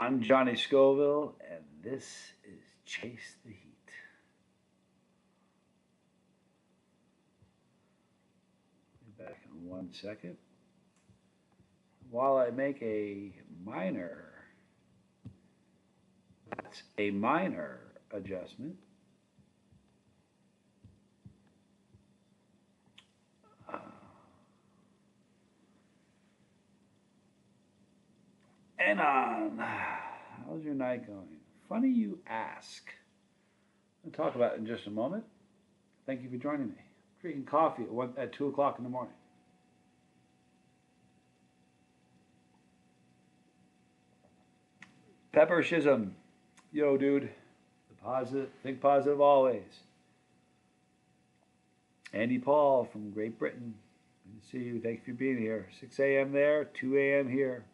I'm Johnny Scoville, and this is Chase the Heat. Be back in 1 second. While I make a minor adjustment. Uh, and on. How's your night going? Funny you ask. I'll talk about it in just a moment. Thank you for joining me. Drinking coffee at 2 o'clock in the morning. Pepper Shism. Yo, dude. Think positive always. Andy Paul from Great Britain. Good to see you. Thank you for being here. 6 a.m. there, 2 a.m. here.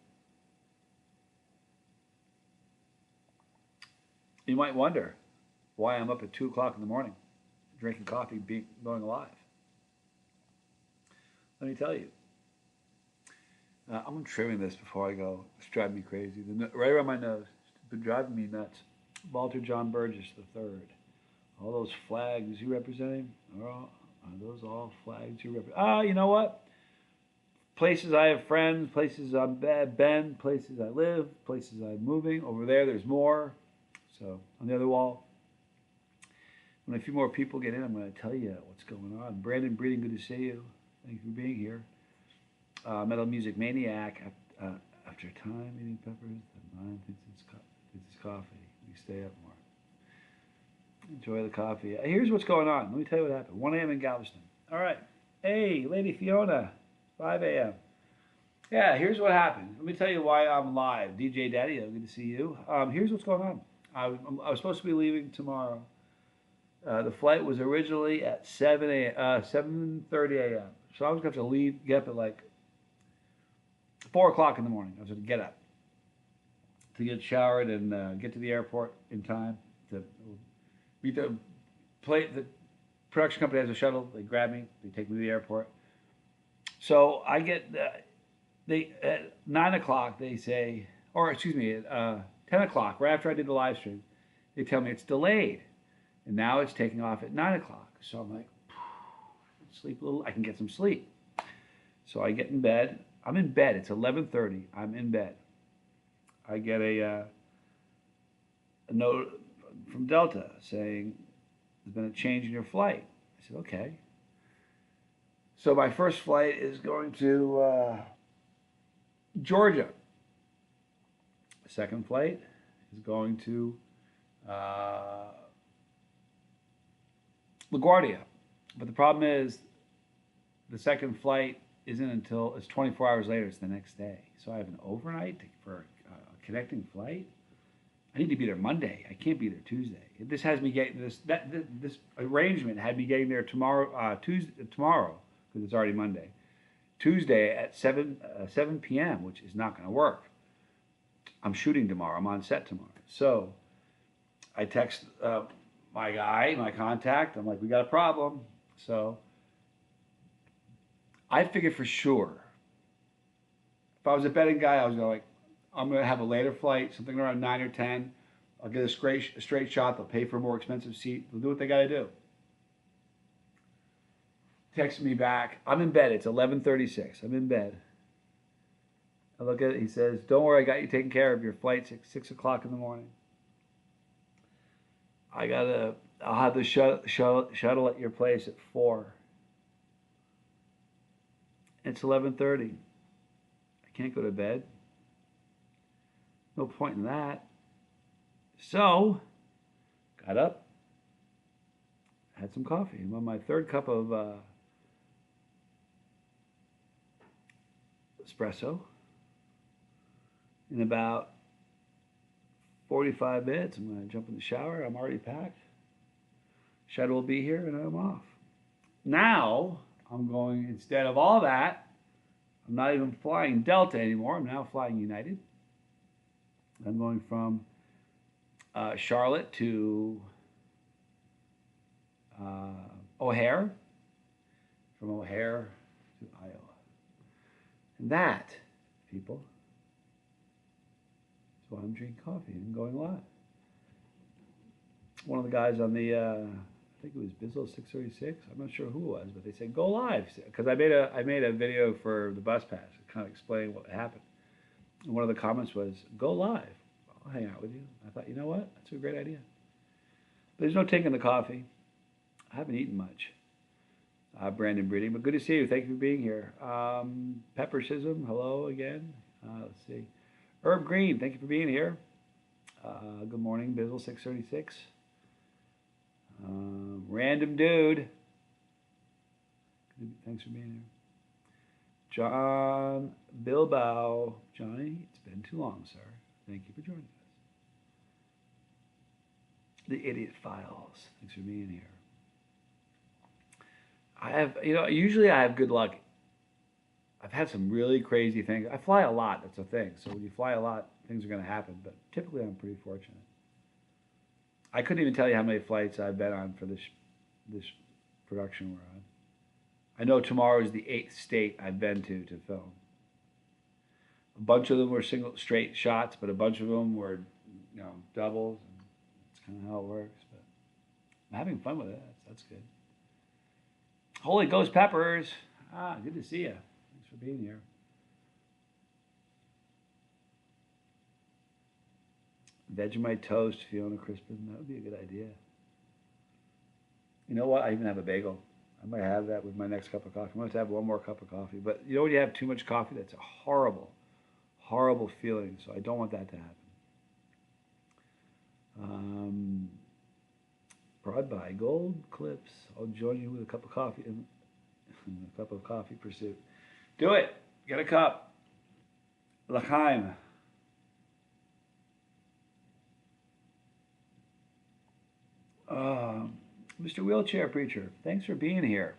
You might wonder why I'm up at 2 o'clock in the morning drinking coffee, going alive. Let me tell you. I'm trimming this before I go. It's driving me crazy. Right around my nose. It's been driving me nuts. Walter John Burgess III. All those flags you representing? Are those all flags you represent? You know what? Places I have friends, places I've been, places I live, places I'm moving. Over there's more. So on the other wall. When a few more people get in, I'm going to tell you what's going on. Brandon Breeding, good to see you. Thank you for being here. Metal Music Maniac, after time eating peppers, the mind thinks it's coffee. We stay up more. Enjoy the coffee. Here's what's going on. Let me tell you what happened. 1 a.m. in Galveston. All right. Hey, Lady Fiona, 5 a.m. Yeah, here's what happened. Let me tell you why I'm live. DJ Daddy, good to see you. Here's what's going on. I was supposed to be leaving tomorrow. The flight was originally at 7:30 a.m. So I was going to have to get up at like 4 o'clock in the morning. I was going to get up to get showered and get to the airport in time to meet the production company has a shuttle. They grab me. They take me to the airport. So I get at 9 o'clock. They say, or excuse me, at 10 o'clock, right after I did the live stream, they tell me it's delayed, and now it's taking off at 9 o'clock. So I'm like, sleep a little. I can get some sleep. So I get in bed. I'm in bed. It's 11:30. I'm in bed. I get a note from Delta saying there's been a change in your flight. I said, okay. So my first flight is going to Georgia. The second flight is going to LaGuardia. But the problem is the second flight isn't until it's 24 hours later. It's the next day. So I have an overnight for a connecting flight. I need to be there Monday. I can't be there Tuesday. This has me getting this arrangement had me getting there tomorrow because it's already Monday. Tuesday at 7 p.m., which is not going to work. I'm shooting tomorrow. I'm on set tomorrow. So I text my contact. I'm like, we got a problem. So I figured for sure, if I was a betting guy, I was going like, I'm going to have a later flight, something around 9 or 10. I'll get a straight shot. They'll pay for a more expensive seat. They'll do what they got to do. Text me back. I'm in bed. It's 11:36. I'm in bed. I look at it. He says, don't worry, I got you taken care of. Your flight's at 6 o'clock in the morning. I'll have the shuttle at your place at 4. It's 11:30. I can't go to bed. No point in that. So, got up, had some coffee. I'm on my third cup of espresso. In about 45 minutes, I'm going to jump in the shower. I'm already packed. Shadow will be here, and I'm off. Now, I'm going, instead of all that, I'm not even flying Delta anymore. I'm now flying United. I'm going from Charlotte to O'Hare, from O'Hare to Iowa. And that, people, So I'm drinking coffee and going live. One of the guys on the, I think it was Bizzle 636. I'm not sure who it was, but they said go live because I made a video for the bus pass, kind of explaining what happened. And one of the comments was go live. I'll hang out with you. I thought, you know what? That's a great idea. But there's no taking the coffee. I haven't eaten much. Brandon Breeding, but good to see you. Thank you for being here. Pepper Sism, hello again. Let's see. Herb Green, thank you for being here. Good morning, Bizzle 636. Random Dude, thanks for being here. John Bilbao, Johnny, it's been too long, sir. Thank you for joining us. The Idiot Files, thanks for being here. I have, usually I have good luck. I've had some really crazy things. I fly a lot, that's a thing. So when you fly a lot, things are going to happen. But typically I'm pretty fortunate. I couldn't even tell you how many flights I've been on for this production we're on. I know tomorrow is the 8th state I've been to film. A bunch of them were single straight shots, but a bunch of them were, doubles. And that's kind of how it works. But I'm having fun with it. That's good. Holy Ghost Peppers. Good to see you. Thanks for being here. Vegemite toast, Fiona Crispin. That would be a good idea. You know what? I even have a bagel. I might have that with my next cup of coffee. I'm going to have one more cup of coffee. But you know when you have too much coffee? That's a horrible, horrible feeling. So I don't want that to happen. Brought by Gold Clips. I'll join you with a cup of coffee and a cup of coffee pursuit. Do it. Get a cup. L'chaim. Mr. Wheelchair Preacher, thanks for being here.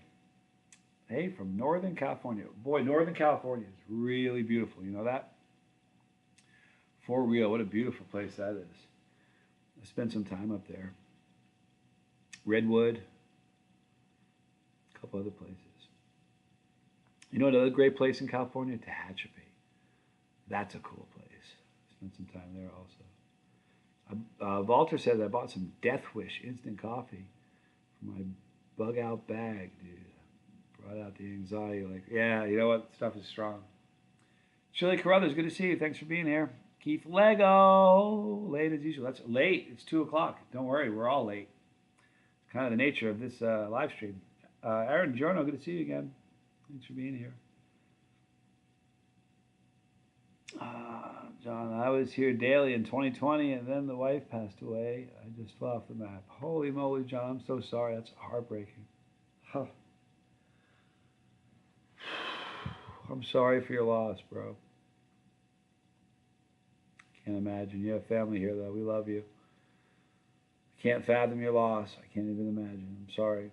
Hey, from Northern California. Boy, Northern California is really beautiful. You know that? For real, what a beautiful place that is. I spent some time up there. Redwood, a couple other places. You know another great place in California? Tehachapi. That's a cool place. Spent some time there also. Walter says I bought some Death Wish instant coffee for my bug out bag, dude. Brought out the anxiety. Like, yeah, you know what? Stuff is strong. Shirley Carruthers, good to see you. Thanks for being here. Keith Lego, late as usual. That's late. It's 2 o'clock. Don't worry, we're all late. It's kind of the nature of this live stream. Aaron Giorno, good to see you again. Thanks for being here. John, I was here daily in 2020, and then the wife passed away. I just fell off the map. Holy moly, John, I'm so sorry. That's heartbreaking. Huh. I'm sorry for your loss, bro. Can't imagine. You have family here, though. We love you. Can't fathom your loss. I can't even imagine. I'm sorry.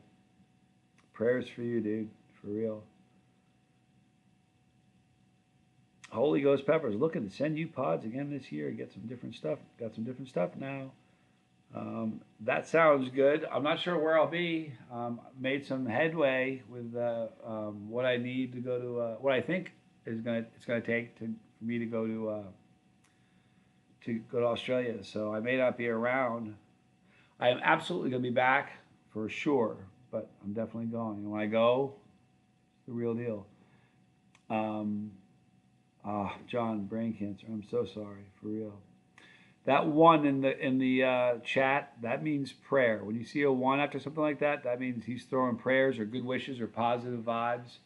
Prayers for you, dude. For real. Holy Ghost Peppers, looking to send you pods again this year. Get some different stuff. Got some different stuff now. That sounds good. I'm not sure where I'll be. Made some headway with what I need to go to. What I think it's going to take for me to go to Australia. So I may not be around. I am absolutely going to be back for sure, but I'm definitely going. And when I go, it's the real deal. John, brain cancer. I'm so sorry, for real. That one in the chat, that means prayer. When you see a one after something like that, that means he's throwing prayers or good wishes or positive vibes.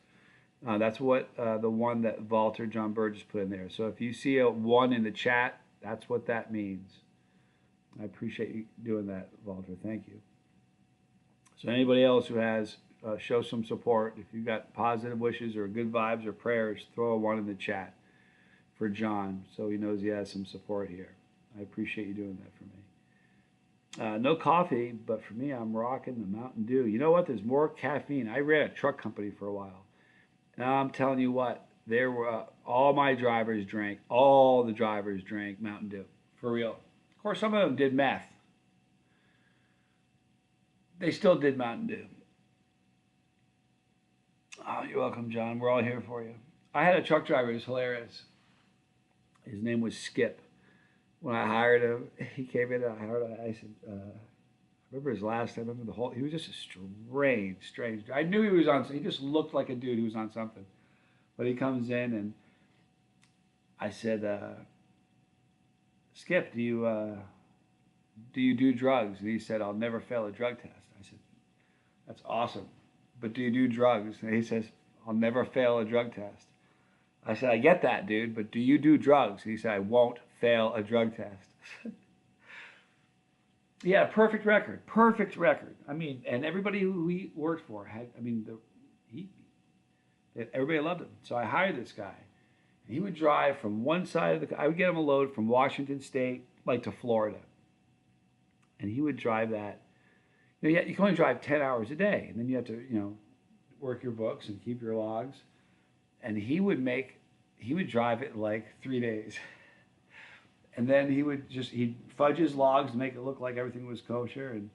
That's what the one that Walter John Burgess put in there. So if you see a one in the chat, that's what that means. I appreciate you doing that, Walter. Thank you. So anybody else who has, show some support. If you've got positive wishes or good vibes or prayers, throw a one in the chat for John so he knows he has some support here. I appreciate you doing that for me. No coffee, but for me, I'm rocking the Mountain Dew. You know what? There's more caffeine. I ran a truck company for a while. Now I'm telling you what, there were all the drivers drank Mountain Dew, for real. Of course, some of them did meth. They still did Mountain Dew. Oh, you're welcome, John. We're all here for you. I had a truck driver who was hilarious. His name was Skip. when I hired him, he came in and I hired him. I said, I remember his last name. I remember the whole. He was just a strange. I knew he was on. He just looked like a dude who was on something. But he comes in and I said, Skip, do you do drugs? And he said, I'll never fail a drug test. I said, that's awesome. But do you do drugs? And he says, I'll never fail a drug test. I said, I get that, dude, but do you do drugs? And he said, I won't fail a drug test. Yeah, perfect record. Perfect record. I mean, and everybody who he worked for had, I mean, he, everybody loved him. So I hired this guy. And he would drive from one side of I would get him a load from Washington State, like to Florida. And he would drive that. You can only drive 10 hours a day. And then you have to, work your books and keep your logs. And he would drive it in like 3 days. And then he'd fudge his logs to make it look like everything was kosher. And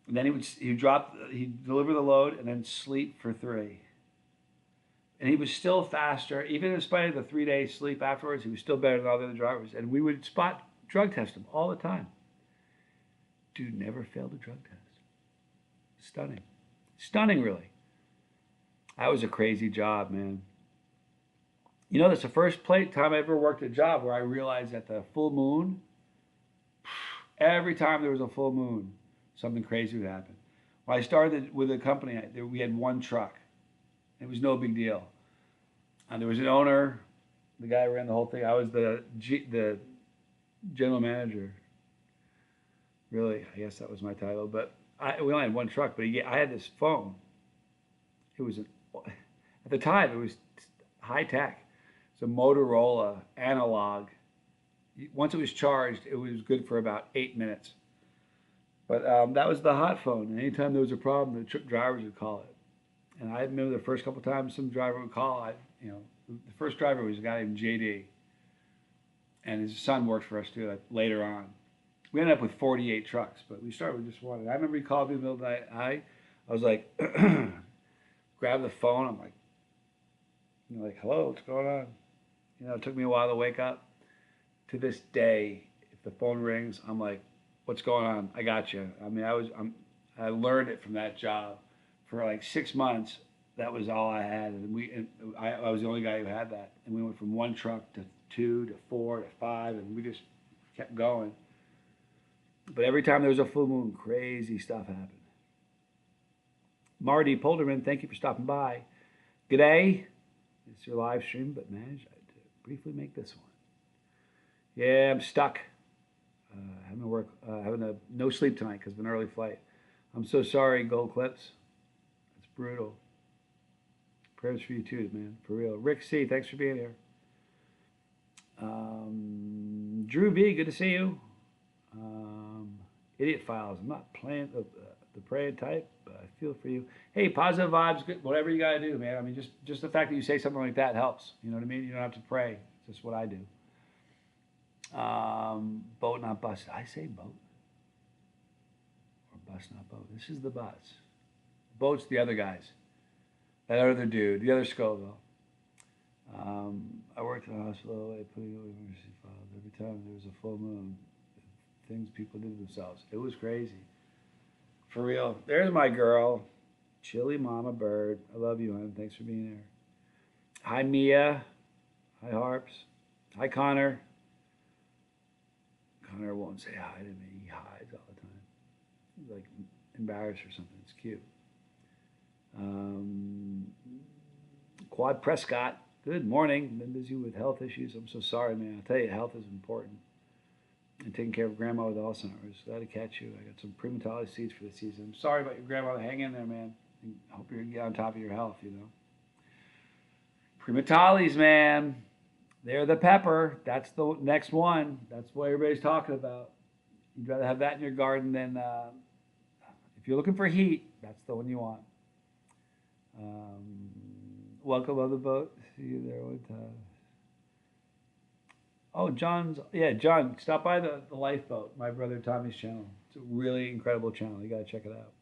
then he'd deliver the load and then sleep for 3. And he was still faster, even in spite of the 3 days sleep afterwards. He was still better than all the other drivers. And we would spot drug test him all the time. Dude never failed a drug test. Stunning. Stunning, really. That was a crazy job, man. That's the first time I ever worked a job where I realized that the full moon, every time there was a full moon, something crazy would happen. When I started with a company, we had one truck. It was no big deal. And there was an owner, the guy who ran the whole thing. I was the general manager. Really, I guess that was my title. But we only had one truck, but I had this phone. It was, at the time, it was high tech. It's a Motorola analog. Once it was charged, it was good for about 8 minutes. But that was the hot phone. And anytime there was a problem, the truck drivers would call it. And I remember the first couple of times some driver would call. The first driver was a guy named JD. And his son worked for us too later on. We ended up with 48 trucks, but we started with just one. And I remember he called me in the middle of the night. I was like, grab the phone. I'm like, hello, what's going on? It took me a while to wake up. To this day, if the phone rings, I'm like, what's going on? I got you. I mean, I learned it from that job. For like 6 months, that was all I had, and I was the only guy who had that. And we went from one truck to 2 to 4 to 5, and we just kept going. But every time there was a full moon, crazy stuff happened. Marty Polderman, thank you for stopping by. G'day. It's your live stream, but managed to briefly make this one. Yeah, I'm stuck. Having a no sleep tonight because of an early flight. I'm so sorry, Gold Clips. It's brutal. Prayers for you too, man. For real. Rick C, thanks for being here. Drew B, good to see you. Idiot Files. I'm not playing the praying type, but I feel for you. Hey, positive vibes, good, whatever you gotta do, man. I mean, just the fact that you say something like that helps. You know what I mean? You don't have to pray. It's just what I do. Boat, not bus. I say boat. Or bus, not boat. This is the bus. Boat's the other guys. That other dude, the other Scoville. I worked in a hospital, putting away emergency files. Every time there was a full moon, things people did to themselves. It was crazy. For real. There's my girl, Chili Mama Bird. I love you, hon. Thanks for being here. Hi, Mia. Hi, Harps. Hi, Connor. Connor won't say hi to me. He hides all the time. He's like embarrassed or something. It's cute. Quad Prescott. Good morning. Been busy with health issues. I'm so sorry, man. I'll tell you, health is important. And taking care of grandma with Alzheimer's. Glad to catch you. I got some primatology seeds for the season. I'm sorry about your grandmother. Hang in there, man. I hope you're get on top of your health, Primatales, man. They're the pepper. That's the next one. That's what everybody's talking about. You'd rather have that in your garden than, if you're looking for heat, that's the one you want. Welcome on the boat. See you there one time. Oh, John, stop by the Lifeboat, my brother Tommy's channel. It's a really incredible channel. You got to check it out.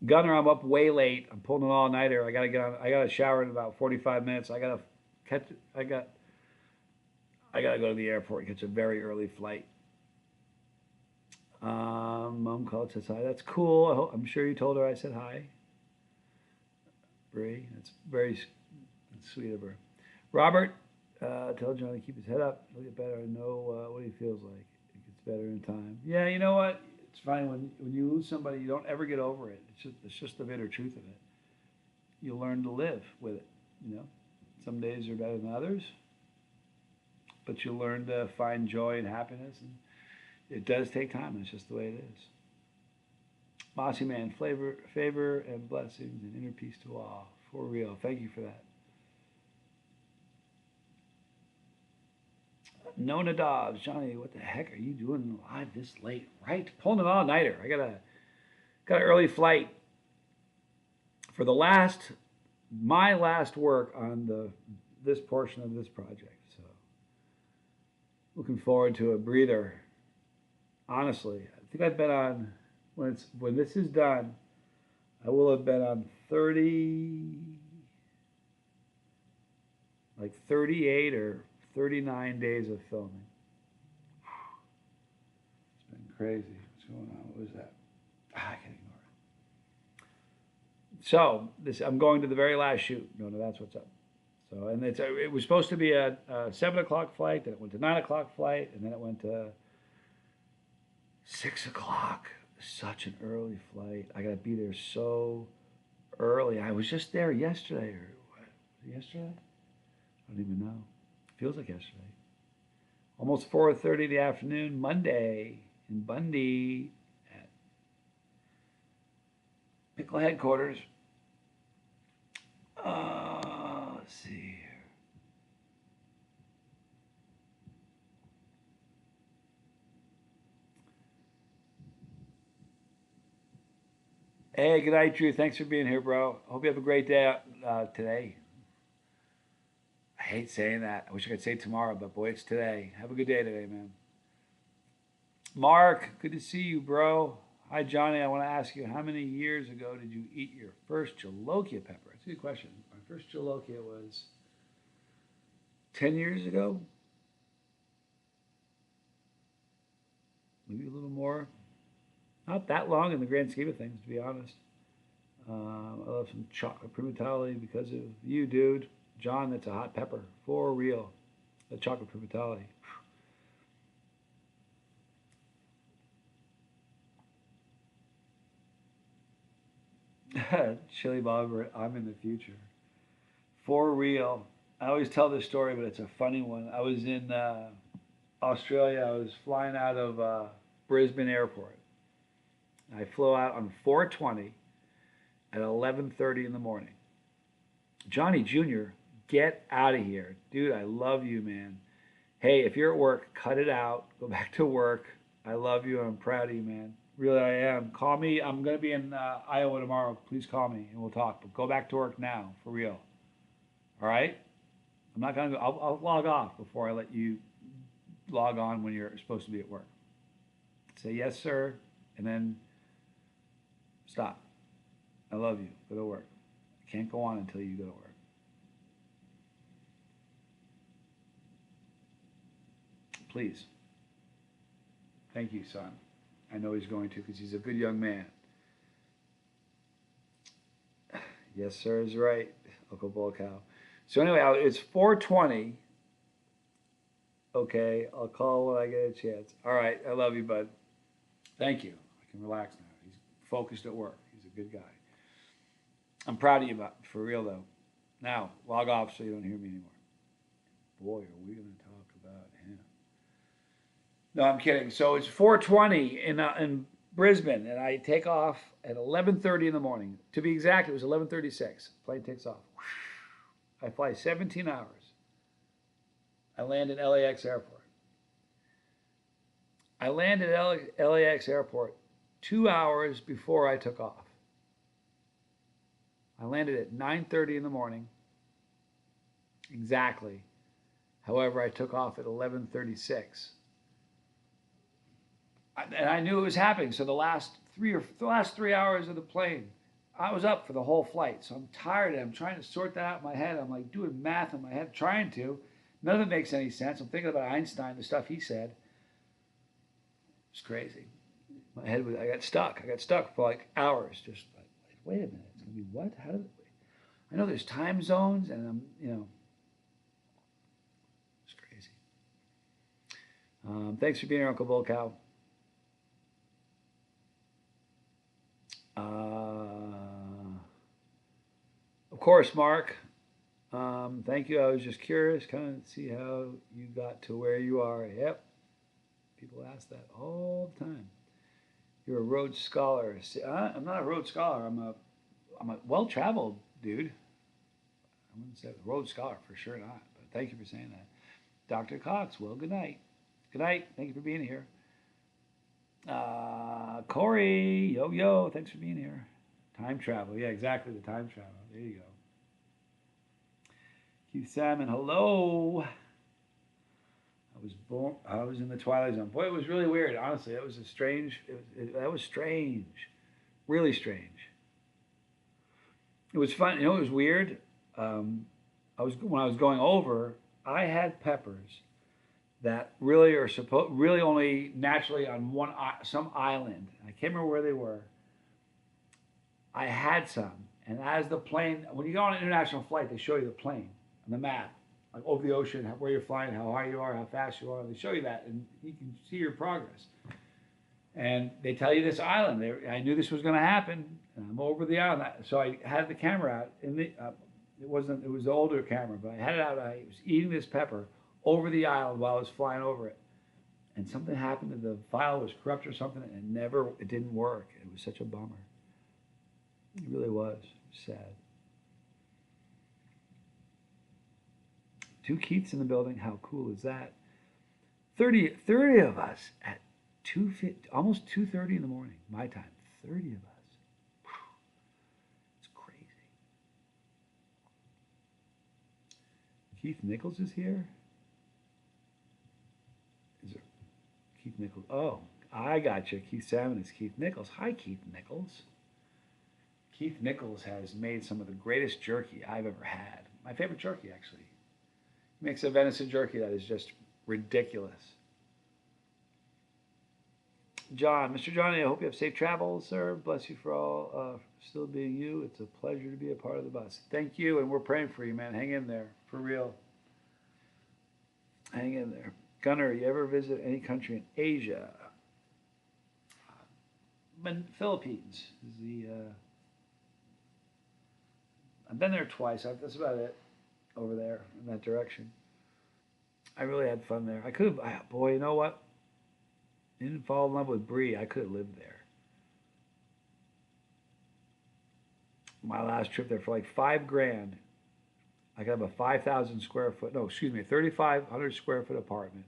Gunner, I'm up way late. I'm pulling an all-nighter. I got to shower in about 45 minutes. I got I gotta go to the airport and catch a very early flight. Mom called, says hi. That's cool. I'm sure you told her I said hi. Bree, that's very sweet of her. Robert, tell John to keep his head up. He'll get better. I know what he feels like. It gets better in time. Yeah, you know what? It's fine when you lose somebody, you don't ever get over it. It's just the bitter truth of it. You learn to live with it. You know, some days are better than others, but you learn to find joy and happiness, and it does take time. It's just the way it is. Mossy man, favor and blessings and inner peace to all. For real. Thank you for that. Nona Dobbs, Johnny, what the heck are you doing live this late? Right? Pulling an all-nighter. I got an early flight for my last work on this portion of this project. So looking forward to a breather. Honestly, I think I've been on when this is done, I will have been on 38 or 39 days of filming. It's been crazy. What's going on? What was that? I can't ignore it. So I'm going to the very last shoot. No, that's what's up. So it was supposed to be a 7 o'clock flight, then it went to 9 o'clock flight, and then it went to 6 o'clock. Such an early flight. I gotta be there so early. I was just there yesterday, or what? Yesterday? I don't even know. Feels like yesterday. Almost 4:30 in the afternoon, Monday in Bundy at Pickle headquarters. Let's see here. Hey, good night, Drew. Thanks for being here, bro. Hope you have a great day today. I hate saying that. I wish I could say tomorrow, but boy, it's today. Have a good day today, man. Mark, good to see you, bro. Hi, Johnny. I want to ask you, how many years ago did you eat your first jolokia pepper? That's a good question. My first jolokia was 10 years ago. Maybe a little more. Not that long in the grand scheme of things, to be honest. I love some chocolate primatale because of you, dude. John, that's a hot pepper. For real. The chocolate primatale. Chili Bob, I'm in the future. For real. I always tell this story, but it's a funny one. I was in Australia. I was flying out of Brisbane Airport. I flew out on 4/20 at 11:30 in the morning. Johnny Jr., get out of here. Dude, I love you, man. Hey, if you're at work, cut it out. Go back to work. I love you. I'm proud of you, man. Really, I am. Call me. I'm going to be in Iowa tomorrow. Please call me and we'll talk. But go back to work now, for real. All right? I'm not going to go. I'll log off before I let you log on when you're supposed to be at work. Say yes, sir, and then stop. I love you. Go to work. I can't go on until you go to work. Please. Thank you, son. I know he's going to because he's a good young man. Yes, sir, is right, Uncle Bull Cow. So anyway, it's 4:20. Okay, I'll call when I get a chance. All right, I love you, bud. Thank you. I can relax now. He's focused at work. He's a good guy. I'm proud of you, for real though. Now, log off so you don't hear me anymore. Boy, are we going to talk about him. No, I'm kidding. So it's 4:20 in Brisbane, and I take off at 11:30 in the morning. To be exact, it was 11:36. Plane takes off. I fly 17 hours. I land at LAX airport. I landed at LAX airport 2 hours before I took off. I landed at 9:30 in the morning. Exactly. However, I took off at 11:36. And I knew it was happening. So the last 3 hours of the plane, I was up for the whole flight. So I'm tired. I'm trying to sort that out in my head. I'm like doing math in my head, trying to. None of it makes any sense. I'm thinking about Einstein, the stuff he said. It's crazy. My head was, I got stuck. I got stuck for like hours. Just like, wait a minute. It's going to be what? How did it, I know there's time zones and it's crazy. Thanks for being here, Uncle Volkow. Of course, Mark. Thank you. I was just curious, kind of see how you got to where you are. Yep. People ask that all the time. You're a Rhodes Scholar. See, I'm not a Rhodes Scholar. I'm a well-traveled dude. I wouldn't say Rhodes Scholar for sure not. But thank you for saying that, Dr. Cox. Well, good night. Good night. Thank you for being here. Corey, yo, thanks for being here. Time travel. Yeah, exactly. The time travel. There you go. Keith Salmon, hello. I was in the Twilight Zone. Boy, it was really weird. Honestly, that was a strange. That was strange, really strange. It was fun. It was weird. When I was going over, I had peppers that really are really only naturally on some island. I can't remember where they were. I had some, and as the plane, when you go on an international flight, they show you the plane on the map, like over the ocean, where you're flying, how high you are, how fast you are. They show you that, and you can see your progress. And they tell you this island. I knew this was going to happen, and I'm over the island. So I had the camera out. It was the older camera, but I had it out. I was eating this pepper over the island while I was flying over it. And something happened, and the file was corrupt or something, and it didn't work. It was such a bummer. It really was sad. 2 Keiths in the building. How cool is that? 30 of us at almost 2:30 in the morning, my time. 30 of us. It's crazy. Keith Nichols is here. Is there Keith Nichols? Oh, I got you. Keith Salmon is Keith Nichols. Hi, Keith Nichols. Keith Nichols has made some of the greatest jerky I've ever had. My favorite jerky, actually. He makes a venison jerky that is just ridiculous. John, Mr. Johnny, I hope you have safe travels, sir. Bless you for all still being you. It's a pleasure to be a part of the bus. Thank you, and we're praying for you, man. Hang in there, for real. Hang in there. Gunnar, you ever visit any country in Asia? Philippines is I've been there twice. That's about it over there in that direction. I really had fun there. I could have, boy, you know what? I didn't fall in love with Bree. I could have lived there. My last trip there for like $5,000. I could have a 5,000 square foot, no, excuse me, a 3,500 square foot apartment,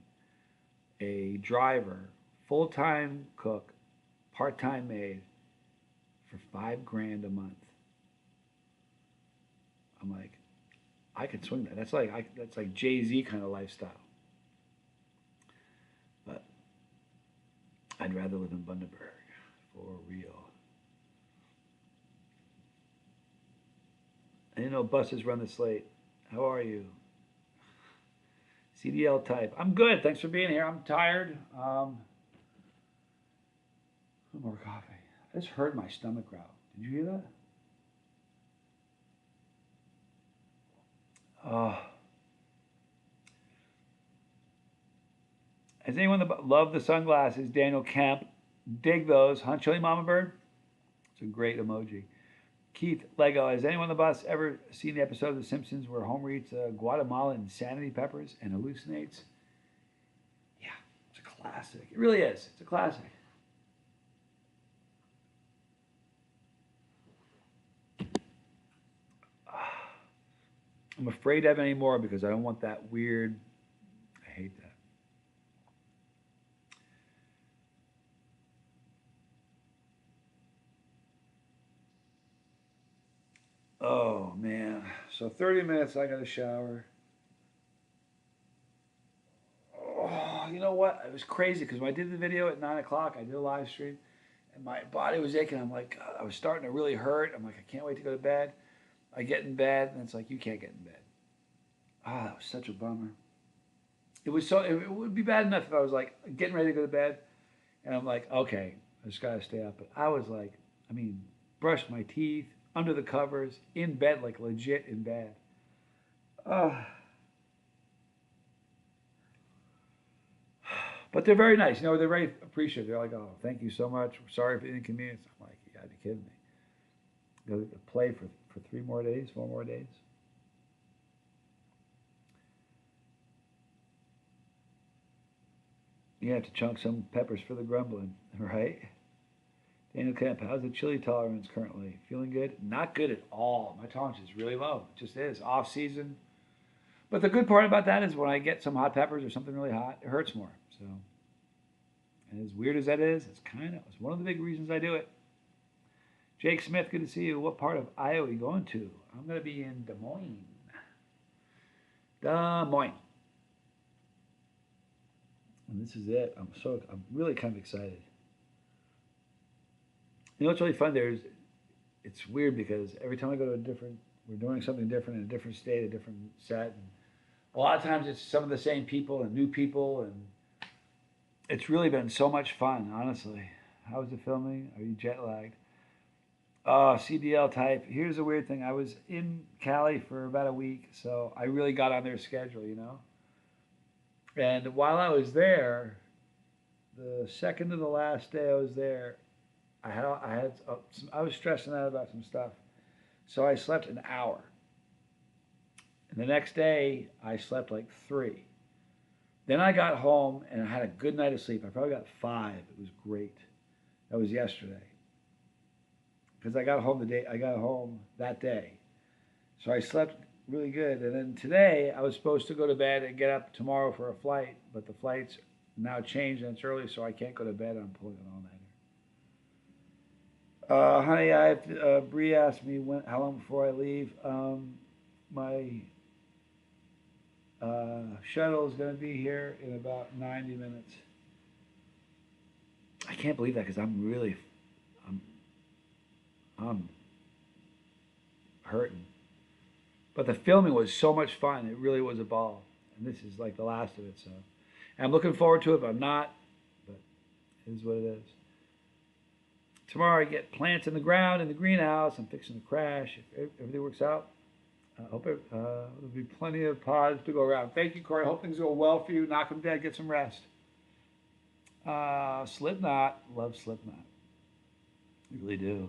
a driver, full-time cook, part-time maid for $5,000 a month. I'm like, I could swing that. That's like Jay-Z kind of lifestyle. But I'd rather live in Bundaberg, for real. I didn't know buses run this late. How are you? CDL type. I'm good. Thanks for being here. I'm tired. Some more coffee. I just heard my stomach growl. Did you hear that? Has anyone that loved the sunglasses? Daniel Kemp. Dig those. Hunt Chili Mama Bird. It's a great emoji. Keith Lego. Has anyone on the bus ever seen the episode of The Simpsons where Homer eats Guatemalan insanity peppers and hallucinates? Yeah, it's a classic. It really is. It's a classic. I'm afraid to have any more because I don't want that weird. I hate that. Oh, man. So 30 minutes, I got to shower. Oh, you know what? It was crazy because when I did the video at 9 o'clock, I did a live stream, and my body was aching. I'm like, I was starting to really hurt. I'm like, I can't wait to go to bed. I get in bed, and it's like, you can't get in bed. Ah, that was such a bummer. It was so. It would be bad enough if I was like getting ready to go to bed, and I'm like, okay, I just gotta stay up. But I was like, I mean, brushed my teeth, under the covers, in bed, like legit in bed. Oh, but they're very nice. You know, they're very appreciative. They're like, oh, thank you so much. Sorry for the inconvenience. I'm like, you gotta be kidding me. Go play for 3 more days, 4 more days. You have to chunk some peppers for the grumbling, right? Daniel Kemp, how's the chili tolerance currently? Feeling good? Not good at all. My tolerance is really low. It just is. Off season. But the good part about that is when I get some hot peppers or something really hot, it hurts more. So, and as weird as that is, it's one of the big reasons I do it. Jake Smith, good to see you. What part of Iowa are you going to? I'm going to be in Des Moines. Des Moines. And this is it. I'm really kind of excited. You know what's really fun there is it's weird because every time I go to we're doing something different in a different state, a different set. And a lot of times it's some of the same people and new people, and it's really been so much fun, honestly. How was the filming? Are you jet lagged? CDL type. Here's the weird thing. I was in Cali for about a week, so I really got on their schedule, you know? And while I was there, the second to the last day I was there, I was stressing out about some stuff, so I slept an hour. And the next day I slept like 3. Then I got home and I had a good night of sleep. I probably got 5. It was great. That was yesterday because I got home that day, so I slept really good. And then today I was supposed to go to bed and get up tomorrow for a flight, but the flight's now changed and it's early, so I can't go to bed. I'm pulling an all-nighter. Honey, Bree asked me how long before I leave. My shuttle is going to be here in about 90 minutes. I can't believe that because I'm hurting. But the filming was so much fun. It really was a ball. And this is like the last of it. So and I'm looking forward to it, but I'm not. But it is what it is. Tomorrow I get plants in the ground in the greenhouse. I'm fixing to crash. If everything works out, I hope there'll be plenty of pods to go around. Thank you, Corey. I hope things go well for you. Knock them dead. Get some rest. Slipknot. Love Slipknot. I really do.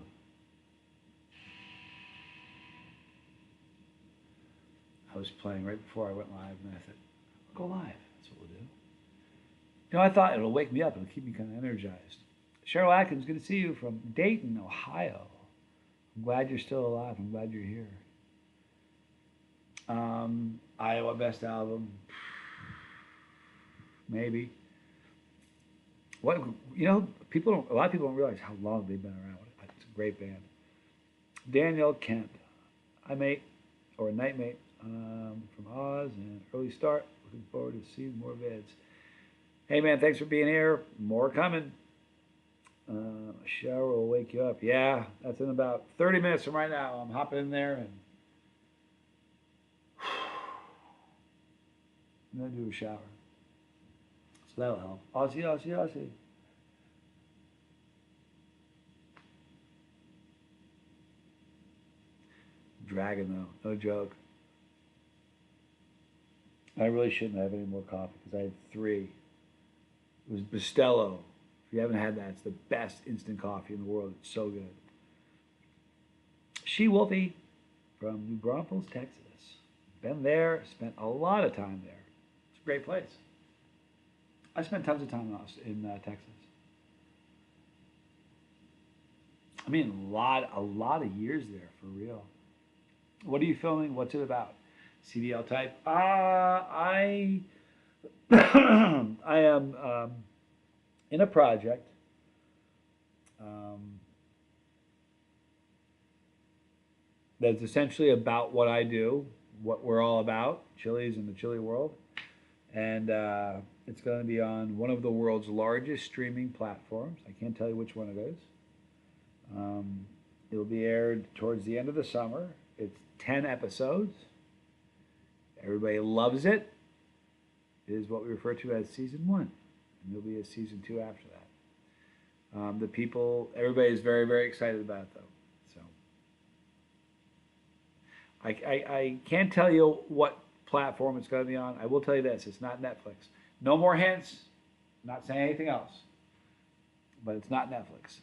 I was playing right before I went live, and I said, go live. That's what we'll do. You know, I thought it'll wake me up. It'll keep me kind of energized. Cheryl Atkins, good to see you from Dayton, Ohio. I'm glad you're still alive. I'm glad you're here. Iowa Best Album. Maybe. What you know, a lot of people don't realize how long they've been around. It's a great band. Danielle Kent, Nightmate from Oz and Early Start. Looking forward to seeing more vids. Hey man, thanks for being here. More coming. Shower will wake you up. Yeah, that's in about 30 minutes from right now. I'm hopping in there and I'm gonna do a shower. So that'll help. Aussie. Dragon though, no joke. I really shouldn't have any more coffee because I had 3. It was Bustelo. If you haven't had that, it's the best instant coffee in the world. It's so good. She Wolfie from New Braunfels, Texas. Been there, spent a lot of time there. It's a great place. I spent tons of time in Texas. I mean, a lot of years there, for real. What are you filming? What's it about? CDL type? I am in a project that's essentially about what I do, what we're all about, chilies in the chili world. And it's going to be on one of the world's largest streaming platforms. I can't tell you which one it is. It'll be aired towards the end of the summer. It's 10 episodes. Everybody loves it. is what we refer to as season 1, and there'll be a season 2 after that. The people, everybody is very, very excited about it, though. So I can't tell you what platform it's going to be on. I will tell you this: it's not Netflix. No more hints. I'm not saying anything else, but it's not Netflix.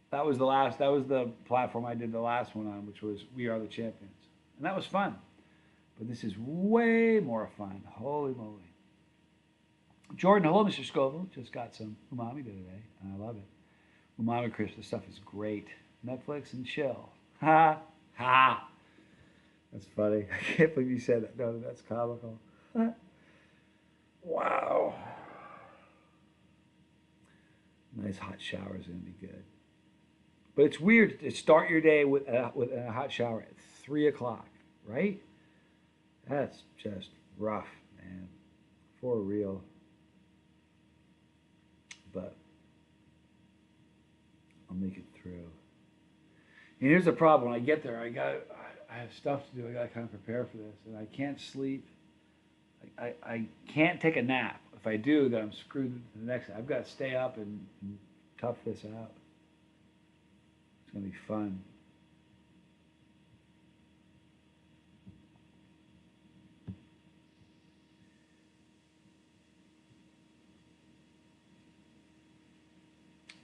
That was the platform I did the last one on, which was We Are the Champions, and that was fun. But this is way more fun. Holy moly! Jordan, hello, Mr. Scoville. Just got some umami today, and I love it. Umami crisp, this stuff is great. Netflix and chill. Ha! Ha! That's funny. I can't believe you said that. No, that's comical. Wow. Nice hot shower is going to be good. But it's weird to start your day with a hot shower at 3 o'clock, right? That's just rough, man. For real. But I'll make it through. And here's the problem. When I get there, I have stuff to do. I got to kind of prepare for this. And I can't sleep. I can't take a nap. If I do, then I'm screwed the next day. I've got to stay up and tough this out. It's going to be fun.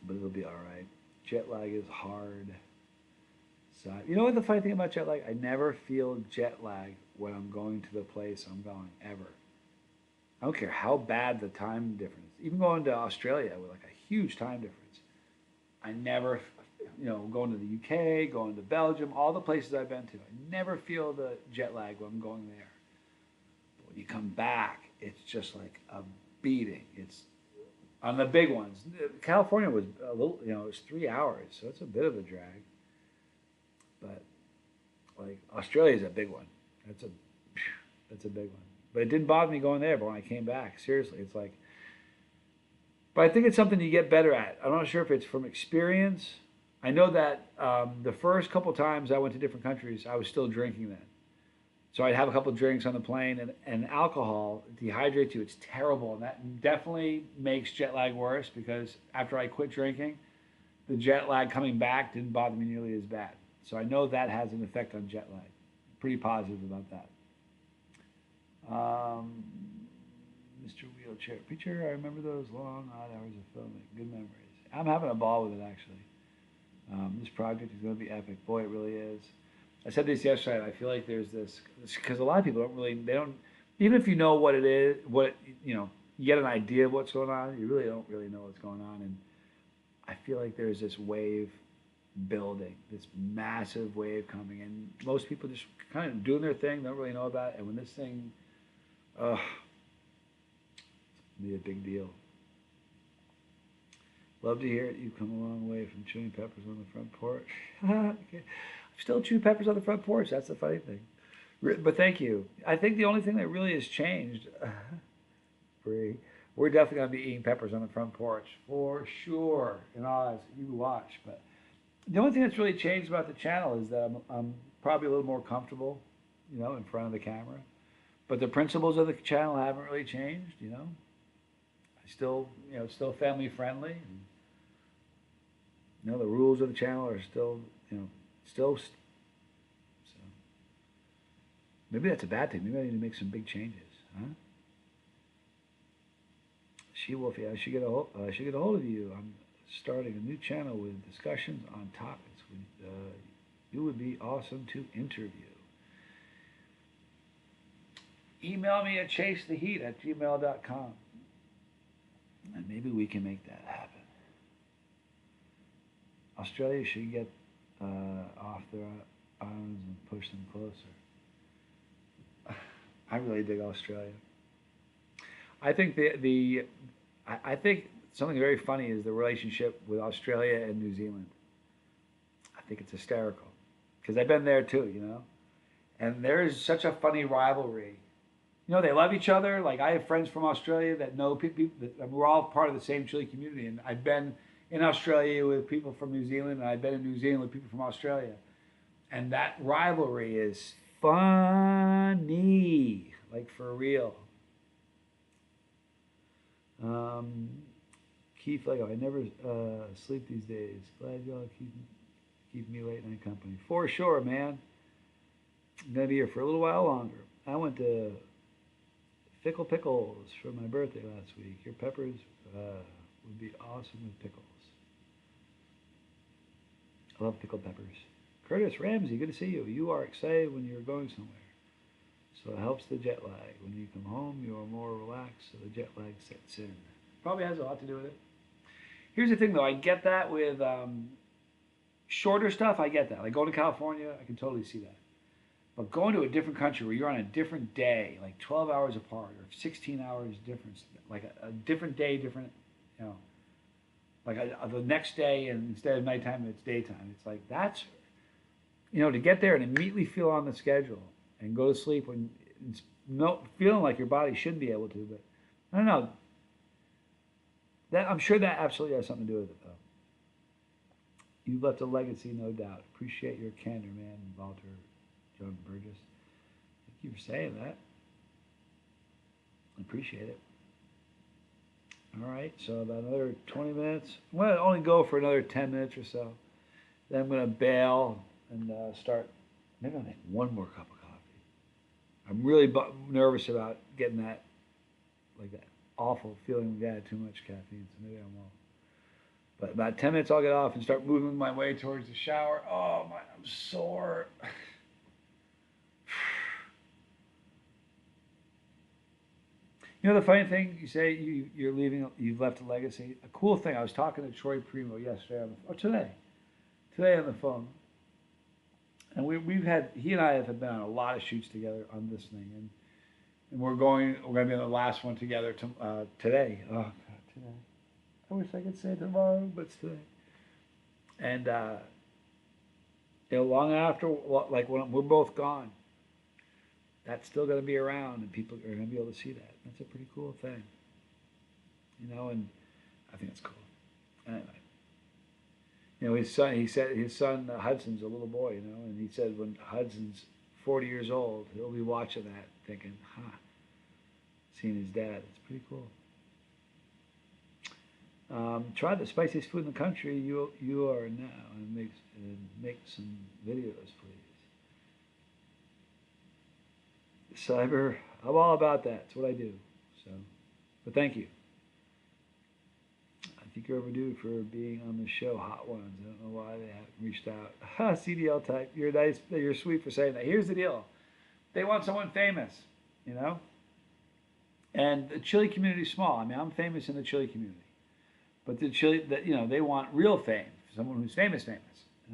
But it'll be all right. Jet lag is hard. So, you know what the funny thing about jet lag? I never feel jet lag when I'm going to the place I'm going, ever. I don't care how bad the time difference. Even going to Australia with like a huge time difference. I never, going to the UK, going to Belgium, all the places I've been to, I never feel the jet lag when I'm going there. But when you come back, it's just like a beating. It's on the big ones. California was a little, it was 3 hours, so it's a bit of a drag. But like Australia's a big one. That's a big one. But it didn't bother me going there. But when I came back, seriously, it's like. But I think it's something you get better at. I'm not sure if it's from experience. I know that the first couple times I went to different countries, I was still drinking then. So I'd have a couple of drinks on the plane, and alcohol dehydrates you. It's terrible, and that definitely makes jet lag worse because after I quit drinking, the jet lag coming back didn't bother me nearly as bad. So I know that has an effect on jet lag. Pretty positive about that. Mr. Wheelchair Preacher, I remember those long, odd hours of filming. Good memories. I'm having a ball with it, actually. This project is going to be epic. Boy, it really is. I said this yesterday. I feel like there's this because a lot of people don't even if you know what it is, you get an idea of what's going on. You really don't really know what's going on, and I feel like there's this wave building, this massive wave coming, and most people just kind of doing their thing, don't really know about it. And when this thing, it's gonna be a big deal. Love to hear it. You've come a long way from chewing peppers on the front porch. Okay. Still chew peppers on the front porch. That's the funny thing. But thank you. I think the only thing that really has changed, we're definitely going to be eating peppers on the front porch for sure. In Oz, you watch. But the only thing that's really changed about the channel is that I'm probably a little more comfortable, in front of the camera. But the principles of the channel haven't really changed. I still, it's still family friendly. And, the rules of the channel are still, so maybe that's a bad thing. Maybe I need to make some big changes, huh? She-Wolf, yeah, I should get a hold of you. I'm starting a new channel with discussions on topics. You would be awesome to interview. Email me at chasetheheat@gmail.com, and maybe we can make that happen. Australia should get off their islands and push them closer. I really dig Australia. I think I think something very funny is the relationship with Australia and New Zealand. I think it's hysterical because I've been there too, and there is such a funny rivalry. They love each other. Like I have friends from Australia that know people. We're all part of the same Chile community, and I've been in Australia with people from New Zealand, and I've been in New Zealand with people from Australia. And that rivalry is funny, like for real. Keith Lego, I never sleep these days. Glad y'all keep me late night company. For sure, man. I'm gonna be here for a little while longer. I went to Fickle Pickles for my birthday last week. Your peppers would be awesome with pickles. I love pickled peppers. Curtis Ramsey, good to see you. You are excited when you're going somewhere. So it helps the jet lag. When you come home, you are more relaxed, so the jet lag sets in. Probably has a lot to do with it. Here's the thing, though. I get that with shorter stuff. I get that. Like going to California, I can totally see that. But going to a different country where you're on a different day, like 12 hours apart or 16 hours difference, like a different day, different, you know, like the next day, and instead of nighttime, it's daytime. It's like that's, you know, to get there and immediately feel on the schedule and go to sleep when it's feeling like your body shouldn't be able to. But I don't know. That I'm sure that absolutely has something to do with it, though. You've left a legacy, no doubt. Appreciate your candor, man, Walter John Burgess. Thank you for saying that. I appreciate it. All right, so about another 20 minutes. I'm going to only go for another 10 minutes or so. Then I'm going to bail and start. Maybe I'll make one more cup of coffee. I'm really nervous about getting that, like that awful feeling we had too much caffeine, so maybe I won't. But about 10 minutes I'll get off and start moving my way towards the shower. Oh, I'm sore. You know the funny thing, you say you're leaving, you've left a legacy. A cool thing, I was talking to Troy Primo yesterday, today on the phone. And he and I have been on a lot of shoots together on this thing. And we're going to be on the last one together today. Oh, God, today. I wish I could say tomorrow, but it's today. And, you know, long after, like when we're both gone, that's still going to be around and people are going to be able to see that. That's a pretty cool thing. You know, and I think it's cool. Anyway. You know, he said his son Hudson's a little boy, you know, and he said when Hudson's 40 years old, he'll be watching that thinking, seeing his dad. It's pretty cool. Try the spiciest food in the country you are now and make some videos, please. Cyber, I'm all about that. It's what I do. So, but thank you. I think you're overdue for being on the show, Hot Ones. I don't know why they haven't reached out. CDL type. You're nice. You're sweet for saying that. Here's the deal. They want someone famous, you know? And the Chile community is small. I mean, I'm famous in the Chile community. But you know, they want real fame, someone who's famous. And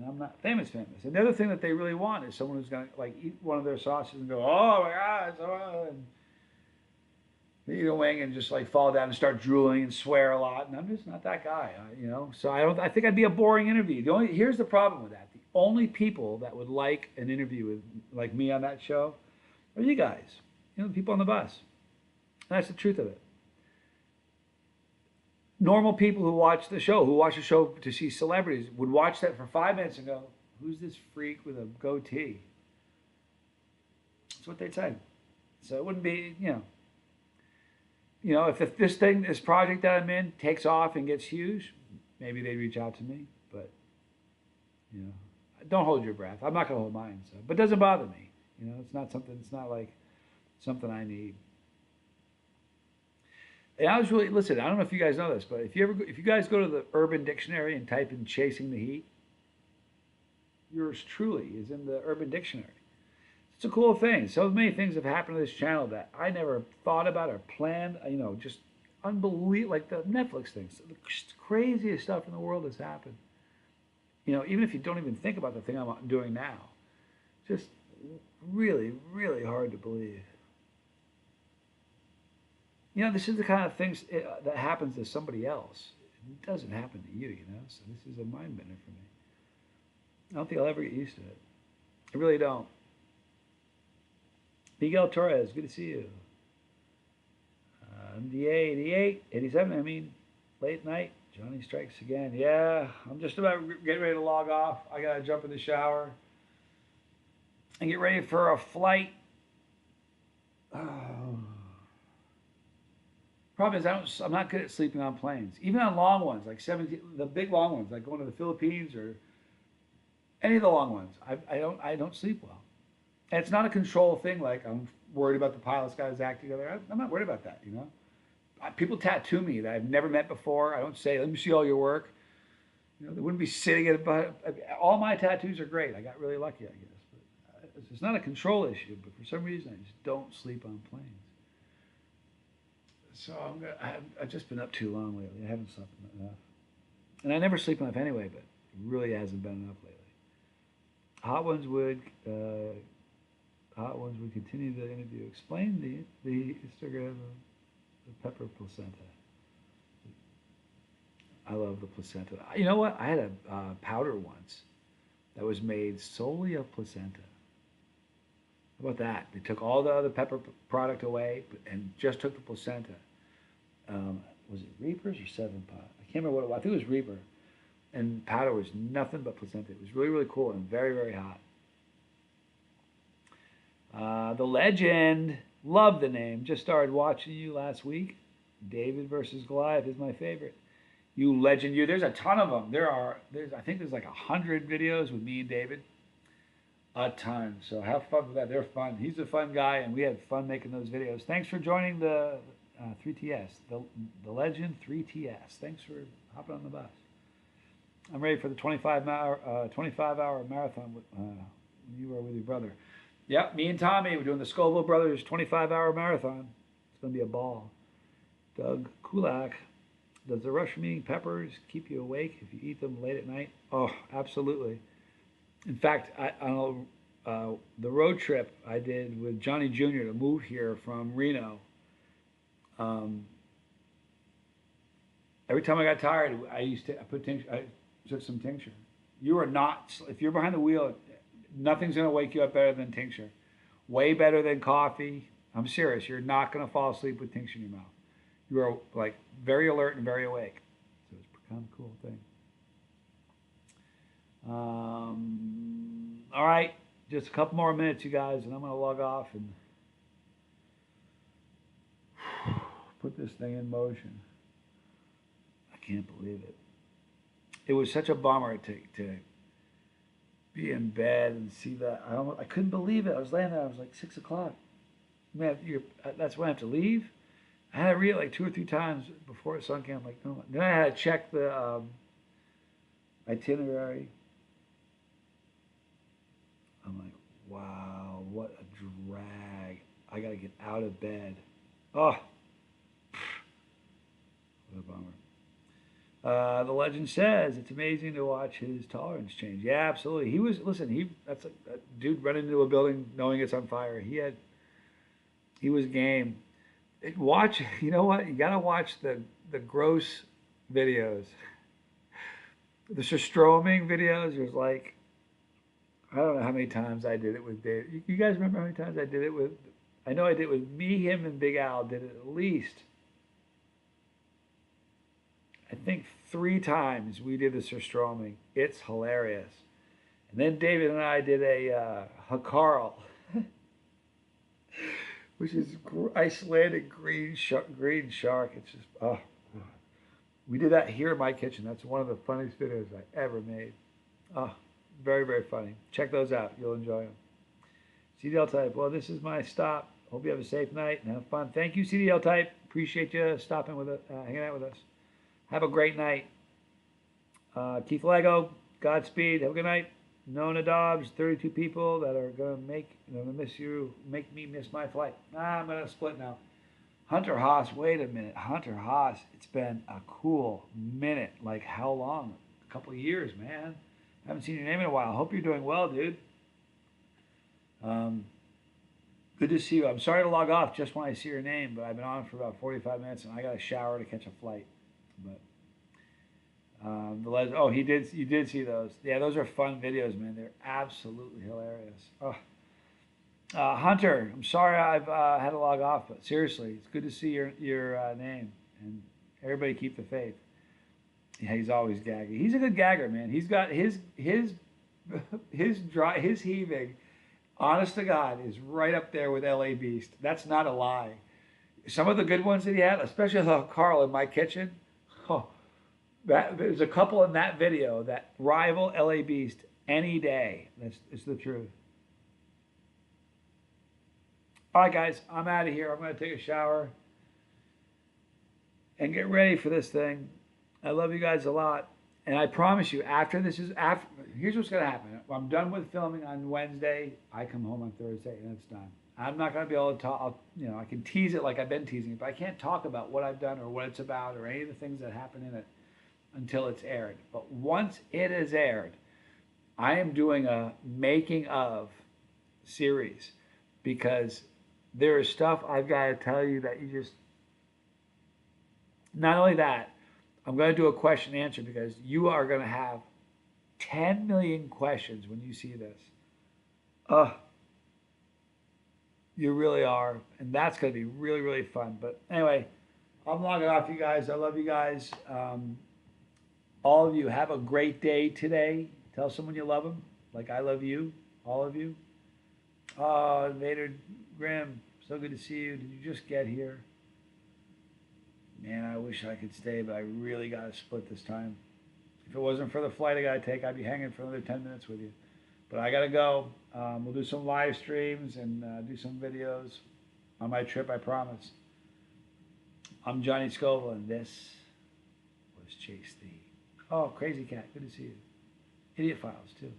I'm not famous. And the other thing that they really want is someone who's going to like eat one of their sausages and go, oh my God, and eat a wing and just like fall down and start drooling and swear a lot. And I'm just not that guy, you know. So I think I'd be a boring interview. Here's the problem with that. The only people that would like an interview with like me on that show are you guys, you know, the people on the bus. And that's the truth of it. Normal people who watch the show to see celebrities, would watch that for 5 minutes and go, who's this freak with a goatee? That's what they'd say. So it wouldn't be, you know, if this project that I'm in takes off and gets huge, maybe they'd reach out to me. But, you know, don't hold your breath. I'm not going to hold mine. So, but it doesn't bother me. You know, it's not like something I need. And I was really, listen, I don't know if you guys know this, but if you guys go to the Urban Dictionary and type in chasing the heat, yours truly is in the Urban Dictionary. It's a cool thing. So many things have happened to this channel that I never thought about or planned, you know, just unbelievable, like the Netflix things. The craziest stuff in the world has happened. You know, even if you don't even think about the thing I'm doing now. Just really, really hard to believe. You know, this is the kind of things that happens to somebody else. It doesn't happen to you, you know? So this is a mind bender for me. I don't think I'll ever get used to it. I really don't. Miguel Torres, good to see you. MDA 88, 87, I mean, late night. Johnny strikes again. Yeah, I'm just about getting ready to log off. I got to jump in the shower and get ready for a flight. Probably Problem is, I'm not good at sleeping on planes. Even on long ones, like 17, the big long ones, like going to the Philippines or any of the long ones. I don't sleep well. And it's not a control thing. Like I'm worried about the pilots guys acting together. I'm not worried about that. You know, people tattoo me that I've never met before. I don't say, let me see all your work. You know, they wouldn't be sitting at a. All my tattoos are great. I got really lucky, I guess. But it's not a control issue. But for some reason, I just don't sleep on planes. So I've just been up too long lately. I haven't slept enough, and I never sleep enough anyway. But it really hasn't been enough lately. Hot ones would continue the interview. Explain the Instagram of the pepper placenta. I love the placenta. You know what? I had a powder once that was made solely of placenta. How about that? They took all the other pepper product away and just took the placenta. Was it Reapers or Seven Pot? I can't remember what it was. I think it was Reaper. And powder was nothing but placenta. It was really, really cool and very, very hot. The Legend. Love the name. Just started watching you last week. David versus Goliath is my favorite. You legend, you. There's a ton of them. I think there's like 100 videos with me and David. A ton. So have fun with that. They're fun. He's a fun guy, and we had fun making those videos. Thanks for joining the 3TS, the Legend 3TS. Thanks for hopping on the bus. I'm ready for the 25-hour marathon when you were with your brother. Yep, me and Tommy, we're doing the Scoville Brothers 25-hour marathon. It's going to be a ball. Doug Kulak. Does the rush from eating peppers keep you awake if you eat them late at night? Oh, absolutely. In fact, on the road trip I did with Johnny Jr. to move here from Reno, every time I got tired, I took some tincture. You are not, if you're behind the wheel, nothing's going to wake you up better than tincture. Way better than coffee. I'm serious. You're not going to fall asleep with tincture in your mouth. You are like very alert and very awake. So it's kind of a cool thing. All right, just a couple more minutes, you guys, and I'm going to log off and put this thing in motion. I can't believe it. It was such a bummer to be in bed and see that. I couldn't believe it. I was laying there. I was like 6 o'clock. Man, that's when I have to leave. I had to read it like 2 or 3 times before it sunk in. I'm like, no. Then I had to check the itinerary. I'm like, wow, what a drag. I got to get out of bed. Oh, what a bummer. The legend says it's amazing to watch his tolerance change. Yeah, absolutely. That's a dude running into a building knowing it's on fire. He was game. You know what? You gotta watch the gross videos. The surstroming videos. There's like, I don't know how many times I did it with Dave. You guys remember how many times I did it with? I know I did it with me, him, and Big Al. Did it at least, I think 3 times we did the surstroming. It's hilarious. And then David and I did a Hakarl. Which is Icelandic green shark. It's just, we did that here in my kitchen. That's one of the funniest videos I ever made. Very, very funny. Check those out. You'll enjoy them. CDL Type. Well, this is my stop. Hope you have a safe night and have fun. Thank you, CDL Type. Appreciate you stopping with us, hanging out with us. Have a great night. Keith Lego. Godspeed. Have a good night. Nona Dobbs, 32 people that are gonna make me miss my flight. I'm gonna split now. Hunter Haas, wait a minute. Hunter Haas, it's been a cool minute. Like how long? A couple of years, man. Haven't seen your name in a while. Hope you're doing well, dude. Good to see you. I'm sorry to log off just when I see your name, but I've been on for about 45 minutes and I got a shower to catch a flight. But you did see those. Yeah, those are fun videos, man. They're absolutely hilarious. Hunter, I'm sorry I've had to log off, but seriously, it's good to see your name. And everybody keep the faith. Yeah, he's always gagging. He's a good gagger, man. He's got his heaving, honest to God, is right up there with LA Beast. That's not a lie. some of the good ones that he had, especially Carl in my kitchen. Oh, there's a couple in that video that rival LA Beast any day. That's it's the truth. All right, guys, I'm out of here. I'm going to take a shower and get ready for this thing. I love you guys a lot. And I promise you, after this is after, here's what's going to happen. I'm done with filming on Wednesday. I come home on Thursday, and it's done. I'm not going to be able to talk. I can tease it like I've been teasing it, but I can't talk about what I've done or what it's about or any of the things that happen in it until it's aired. But once it is aired, I am doing a making of series because there is stuff I've got to tell you that you just. Not only that, I'm going to do a question and answer because you are going to have 10 million questions when you see this. You really are. And that's going to be really, really fun. But anyway, I'm logging off, you guys. I love you guys. All of you, have a great day today. Tell someone you love them, like I love you, all of you. Oh, Vader Grimm, so good to see you. Did you just get here? Man, I wish I could stay, but I really got to split this time. If it wasn't for the flight I got to take, I'd be hanging for another 10 minutes with you. But I got to go. We'll do some live streams and do some videos on my trip, I promise. I'm Johnny Scoville, and this was Chase the... Oh, Crazy Cat, good to see you. Idiot Files, too.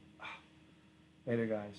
Later, guys.